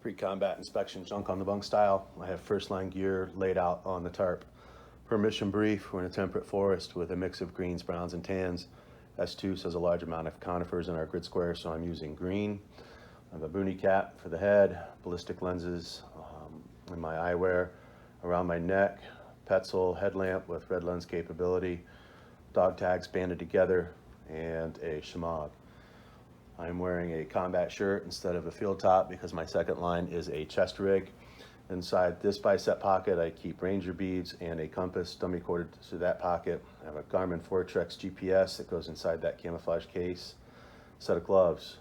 Pre-combat inspection junk on the bunk style. I have first line gear laid out on the tarp. Permission brief, we're in a temperate forest with a mix of greens, browns, and tans. S2 says a large amount of conifers in our grid square, so I'm using green. I have a boonie cap for the head, ballistic lenses in my eyewear, around my neck, Petzl headlamp with red lens capability, dog tags banded together, and a shemagh. I'm wearing a combat shirt instead of a field top because my second line is a chest rig. Inside this bicep pocket, I keep Ranger beads and a compass dummy corded to that pocket. I have a Garmin Fortrex GPS that goes inside that camouflage case. Set of gloves.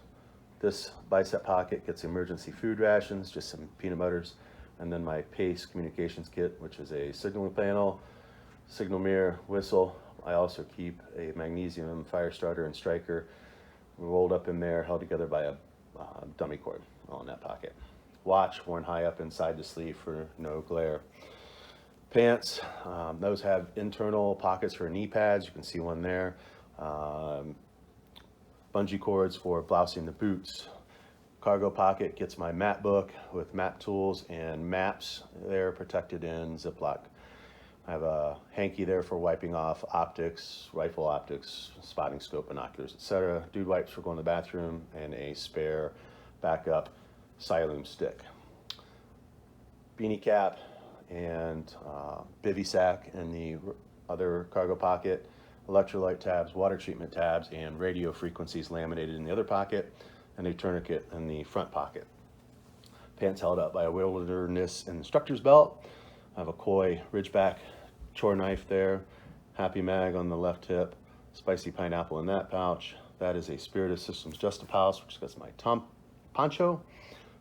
This bicep pocket gets emergency food rations, just some peanut butters, and then my PACE communications kit, which is a signal panel, signal mirror, whistle. I also keep a magnesium fire starter and striker rolled up in there, held together by a dummy cord on that pocket. Watch worn high up inside the sleeve for no glare. Pants, those have internal pockets for knee pads. You can see one there. Bungee cords for blousing the boots. Cargo pocket gets my map book with map tools and maps there protected in Ziploc. I have a hanky there for wiping off optics, rifle optics, spotting scope, binoculars, etc. Dude wipes for going to the bathroom, and a spare backup SALUTE stick. Beanie cap and bivy sack in the other cargo pocket, electrolyte tabs, water treatment tabs, and radio frequencies laminated in the other pocket, and a tourniquet in the front pocket. Pants held up by a wilderness instructor's belt. I have a Koi Ridgeback chore knife there, Happy Mag on the left hip, spicy pineapple in that pouch. That is a Spirit Systems Justipouse, which gets my poncho,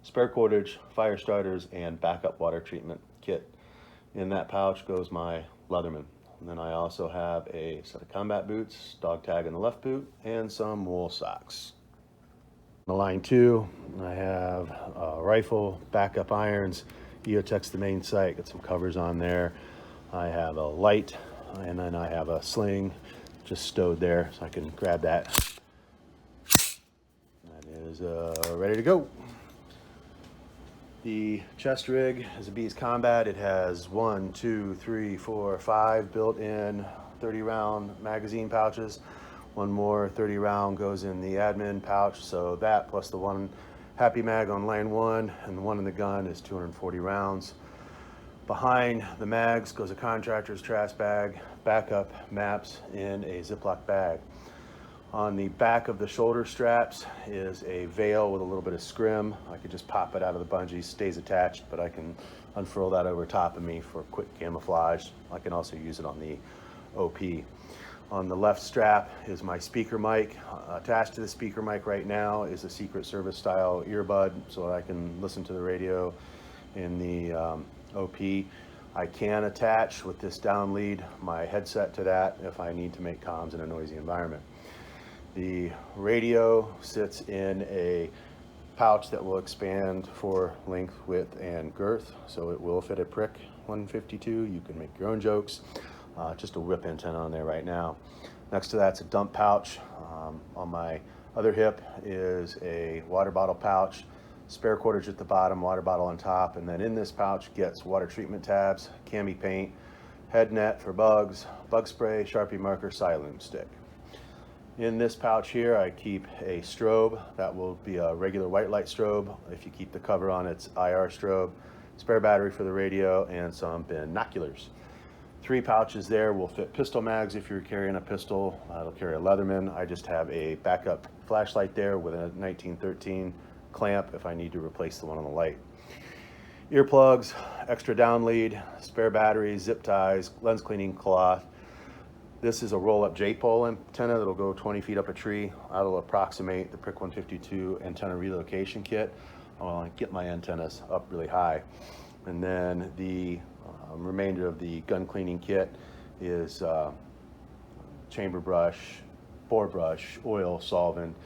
spare cordage, fire starters, and backup water treatment kit. In that pouch goes my Leatherman. And then I also have a set of combat boots, dog tag in the left boot, and some wool socks. On the line 2, I have a rifle, backup irons, EOTech's the main sight, got some covers on there. I have a light, and then I have a sling just stowed there so I can grab that. That is ready to go. The chest rig is a Beast Combat. It has 1, 2, 3, 4, 5 built-in 30-round magazine pouches. One more 30-round goes in the admin pouch, so that plus the one Happy Mag on line 1 and the one in the gun is 240 rounds. Behind the mags goes a contractor's trash bag, backup maps in a Ziploc bag. On the back of the shoulder straps is a veil with a little bit of scrim. I could just pop it out of the bungee, stays attached, but I can unfurl that over top of me for quick camouflage. I can also use it on the OP. On the left strap is my speaker mic. Attached to the speaker mic right now is a Secret Service style earbud so I can listen to the radio in the OP. I can attach with this down lead my headset to that if I need to make comms in a noisy environment. The radio sits in a pouch that will expand for length, width, and girth, so it will fit a prick 152. You can make your own jokes. Just a whip antenna on there right now. Next to that's a dump pouch. On my other hip is a water bottle pouch, spare cordage at the bottom, water bottle on top, and then in this pouch gets water treatment tabs, cami paint, head net for bugs, bug spray, Sharpie marker, SALUTE stick. In this pouch here, I keep a strobe. That will be a regular white light strobe. If you keep the cover on, it's IR strobe, spare battery for the radio, and some binoculars. 3 pouches there will fit pistol mags if you're carrying a pistol. It'll carry a Leatherman. I just have a backup flashlight there with a 1913 clamp if I need to replace the one on the light. Earplugs, extra down lead, spare batteries, zip ties, lens cleaning cloth. This is a roll-up J-pole antenna that'll go 20 feet up a tree. That'll approximate the Prick 152 antenna relocation kit. I want to get my antennas up really high. And then the remainder of the gun cleaning kit is chamber brush, bore brush, oil, solvent,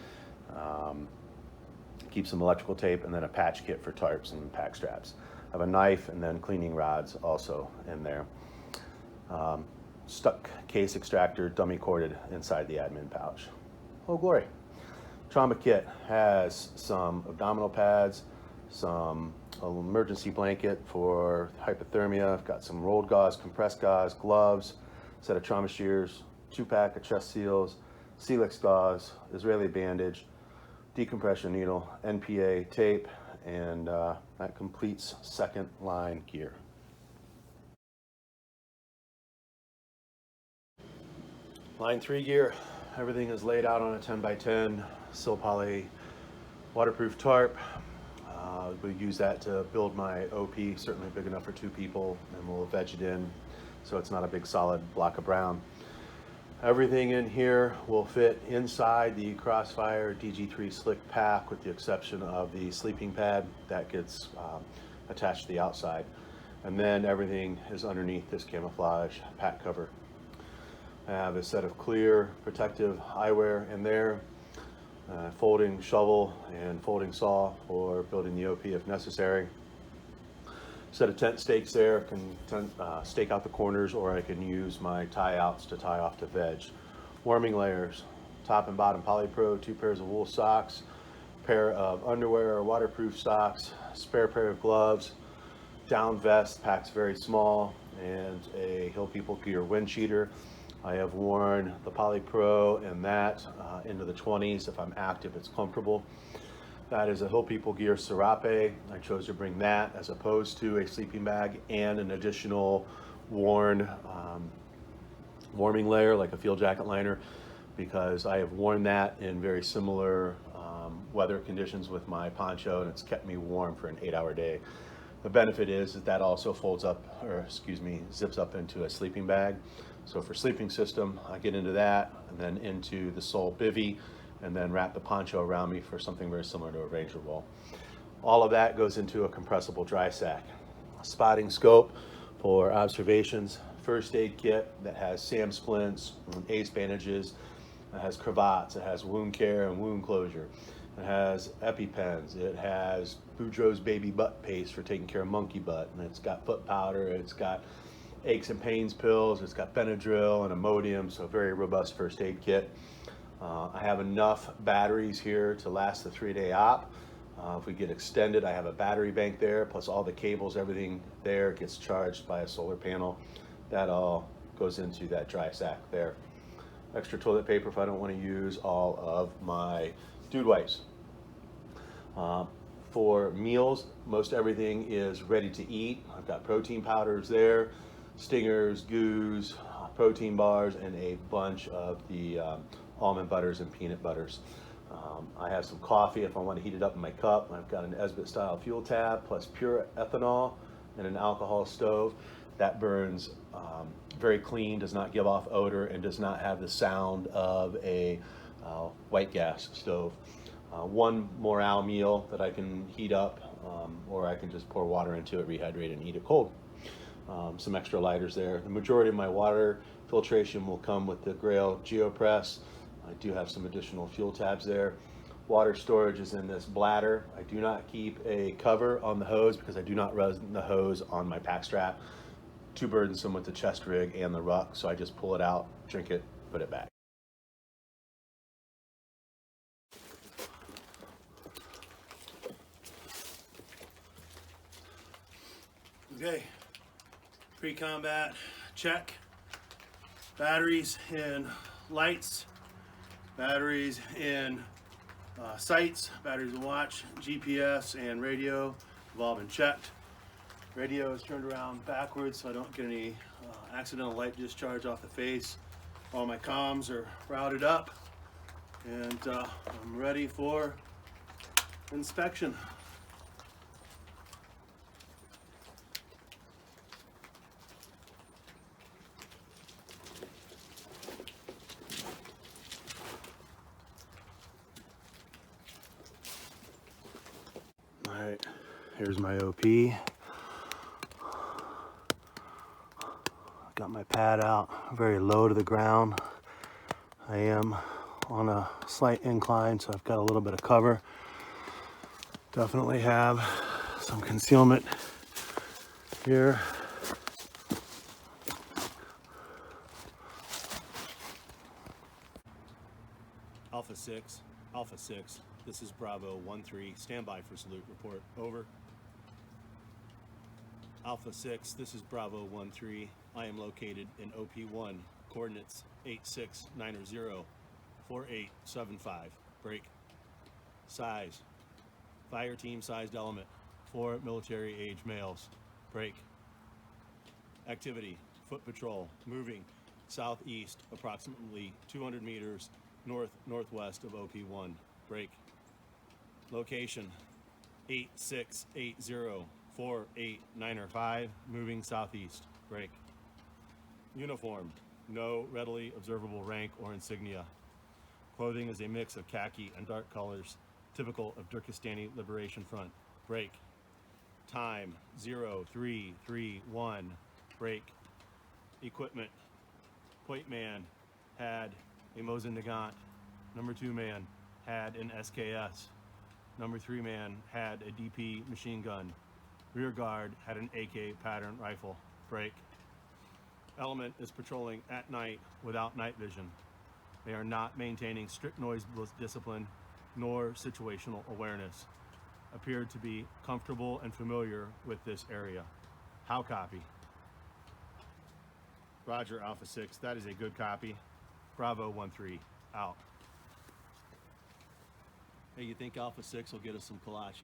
keep some electrical tape, and then a patch kit for tarps and pack straps. I have a knife and then cleaning rods also in there. Stuck case extractor, dummy corded inside the admin pouch. Oh glory. Trauma kit has some abdominal pads, some emergency blanket for hypothermia. I've got some rolled gauze, compressed gauze, gloves, set of trauma shears, 2-pack of chest seals, Celix gauze, Israeli bandage, decompression needle, NPA tape, and that completes second line gear. Line 3 gear, everything is laid out on a 10x10 sil poly waterproof tarp. We use that to build my OP, certainly big enough for 2 people, and we'll veg it in so it's not a big solid block of brown. Everything in here will fit inside the Crossfire DG3 Slick pack with the exception of the sleeping pad that gets attached to the outside. And then everything is underneath this camouflage pack cover. I have a set of clear protective eyewear in there, folding shovel and folding saw for building the OP if necessary. Set of tent stakes there, can stake out the corners, or I can use my tie outs to tie off to veg. Warming layers, top and bottom polypro, 2 pairs of wool socks, pair of underwear or waterproof socks, spare pair of gloves, down vest, packs very small, and a Hill People Gear wind cheater. I have worn the polypro and that into the 20s. If I'm active, it's comfortable. That is a Hill People Gear Serape. I chose to bring that as opposed to a sleeping bag and an additional worn warming layer like a field jacket liner, because I have worn that in very similar weather conditions with my poncho, and it's kept me warm for an 8-hour day. The benefit is that that also folds up, or excuse me, zips up into a sleeping bag. So for sleeping system, I get into that and then into the sole bivvy, and then wrap the poncho around me for something very similar to a ranger roll. All of that goes into a compressible dry sack. A spotting scope for observations, first aid kit that has SAM splints, ACE bandages, it has cravats, it has wound care and wound closure, it has EpiPens, it has Boudreaux's baby butt paste for taking care of monkey butt, and it's got foot powder, it's got aches and pains pills, it's got Benadryl and Imodium, so very robust first aid kit. I have enough batteries here to last the 3-day op. If we get extended, I have a battery bank there, plus all the cables, everything there gets charged by a solar panel. That all goes into that dry sack there. Extra toilet paper if I don't want to use all of my dude wipes. For meals, most everything is ready to eat. I've got protein powders there, stingers, goos, protein bars, and a bunch of the almond butters and peanut butters. I have some coffee if I want to heat it up in my cup. I've got an Esbit style fuel tab plus pure ethanol and an alcohol stove that burns very clean, does not give off odor, and does not have the sound of a white gas stove. One morale meal that I can heat up, or I can just pour water into it, rehydrate, and eat it cold. Some extra lighters there. The majority of my water filtration will come with the Grail GeoPress. I do have some additional fuel tabs there. Water storage is in this bladder. I do not keep a cover on the hose because I do not run the hose on my pack strap. Too burdensome with the chest rig and the ruck, so I just pull it out, drink it, put it back. Okay, pre-combat check. Batteries in lights, batteries in sights, batteries in watch, GPS and radio have all been checked. Radio is turned around backwards so I don't get any accidental light discharge off the face. All my comms are routed up, and I'm ready for inspection. All right, here's my OP. Got my pad out very low to the ground. I am on a slight incline, so I've got a little bit of cover. Definitely have some concealment here. Alpha 6. Alpha 6, this is Bravo 1-3, standby for salute report, over. Alpha 6, this is Bravo 1-3, I am located in OP1, coordinates 8690, 4875, break. Size, fire team sized element, 4 military age males, break. Activity, foot patrol, moving southeast approximately 200 meters northwest of OP1, break. Location, 8680, 48905, moving southeast, break. Uniform, no readily observable rank or insignia. Clothing is a mix of khaki and dark colors, typical of Turkestani Liberation Front, break. Time, 0331, break. Equipment, point man had a Mosin Nagant, number 2 man had an SKS, number 3 man had a DP machine gun, rear guard had an AK pattern rifle, break. Element is patrolling at night without night vision. They are not maintaining strict noise discipline nor situational awareness. Appeared to be comfortable and familiar with this area. How copy? Roger, Alpha 6, that is a good copy. Bravo 1-3, out. Hey, you think Alpha 6 will get us some kolache?